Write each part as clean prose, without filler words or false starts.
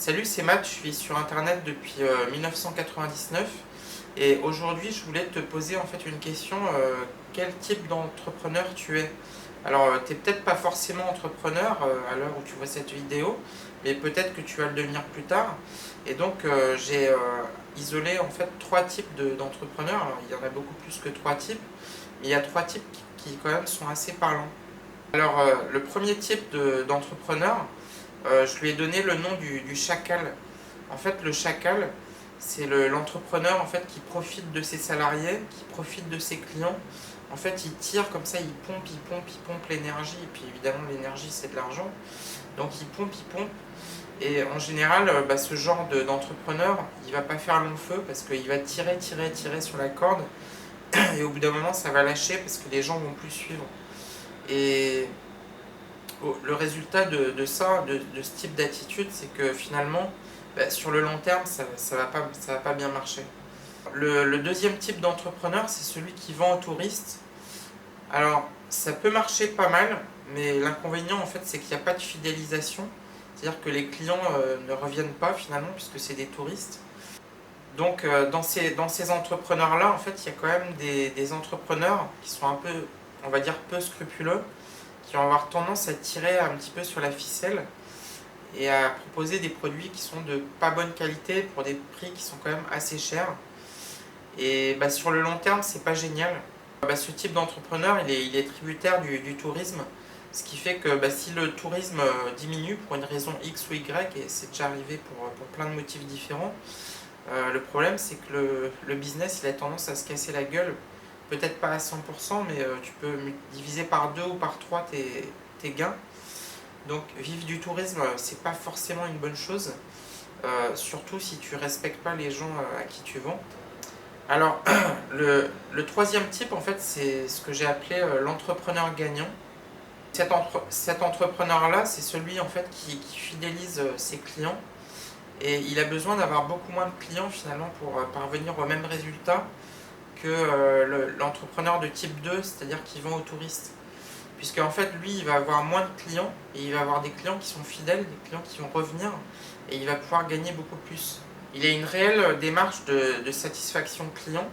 Salut, c'est Matt, je suis sur internet depuis 1999 et aujourd'hui je voulais te poser en fait une question, quel type d'entrepreneur tu es? Alors tu n'es peut-être pas forcément entrepreneur à l'heure où tu vois cette vidéo, mais peut-être que tu vas le devenir plus tard. Et donc j'ai isolé en fait trois types d'entrepreneurs. Alors il y en a beaucoup plus que trois types, mais il y a trois types qui quand même sont assez parlants. Alors le premier type d'entrepreneur, je lui ai donné le nom du chacal. En fait, le chacal, c'est l'entrepreneur en fait, qui profite de ses salariés, qui profite de ses clients. En fait, il tire comme ça, il pompe l'énergie. Et puis évidemment, l'énergie, c'est de l'argent. Donc il pompe. Et en général, ce genre d'entrepreneur, il va pas faire long feu parce qu'il va tirer sur la corde. Et au bout d'un moment, ça va lâcher parce que les gens vont plus suivre. Et le résultat de ça, de ce type d'attitude, c'est que finalement, sur le long terme, ça va pas bien marcher. Le deuxième type d'entrepreneur, c'est celui qui vend aux touristes. Alors, ça peut marcher pas mal, mais l'inconvénient, en fait, c'est qu'il n'y a pas de fidélisation. C'est-à-dire que les clients ne reviennent pas finalement, puisque c'est des touristes. Donc, dans ces entrepreneurs-là, en fait, il y a quand même des entrepreneurs qui sont un peu, on va dire, peu scrupuleux, qui vont avoir tendance à tirer un petit peu sur la ficelle et à proposer des produits qui sont de pas bonne qualité pour des prix qui sont quand même assez chers. Et sur le long terme, c'est pas génial. Ce type d'entrepreneur, il est tributaire du tourisme, ce qui fait que si le tourisme diminue pour une raison X ou Y, et c'est déjà arrivé pour plein de motifs différents, le problème c'est que le business il a tendance à se casser la gueule. Peut-être pas à 100%, mais tu peux diviser par 2 ou par 3 tes gains. Donc vivre du tourisme, c'est pas forcément une bonne chose, surtout si tu respectes pas les gens à qui tu vends. Alors le troisième type, en fait, c'est ce que j'ai appelé l'entrepreneur gagnant. Cet entrepreneur-là, c'est celui en fait qui fidélise ses clients et il a besoin d'avoir beaucoup moins de clients finalement pour parvenir au même résultat que l'entrepreneur de type 2, c'est-à-dire qui vend aux touristes. Puisque en fait, lui, il va avoir moins de clients et il va avoir des clients qui sont fidèles, des clients qui vont revenir et il va pouvoir gagner beaucoup plus. Il a une réelle démarche de satisfaction client,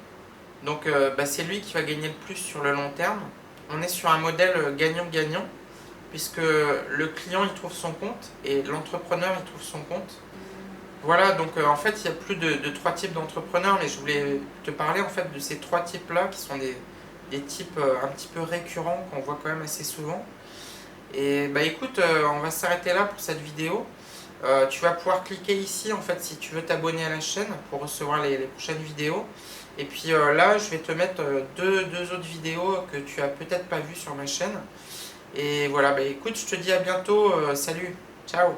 donc c'est lui qui va gagner le plus sur le long terme. On est sur un modèle gagnant-gagnant, puisque le client il trouve son compte et l'entrepreneur il trouve son compte. Voilà, donc en fait il y a plus de trois types d'entrepreneurs, mais je voulais te parler en fait de ces trois types-là qui sont des types un petit peu récurrents qu'on voit quand même assez souvent. Et écoute, on va s'arrêter là pour cette vidéo. Tu vas pouvoir cliquer ici en fait si tu veux t'abonner à la chaîne pour recevoir les prochaines vidéos. Et puis là je vais te mettre deux autres vidéos que tu as peut-être pas vues sur ma chaîne. Et voilà, écoute, je te dis à bientôt, salut, ciao.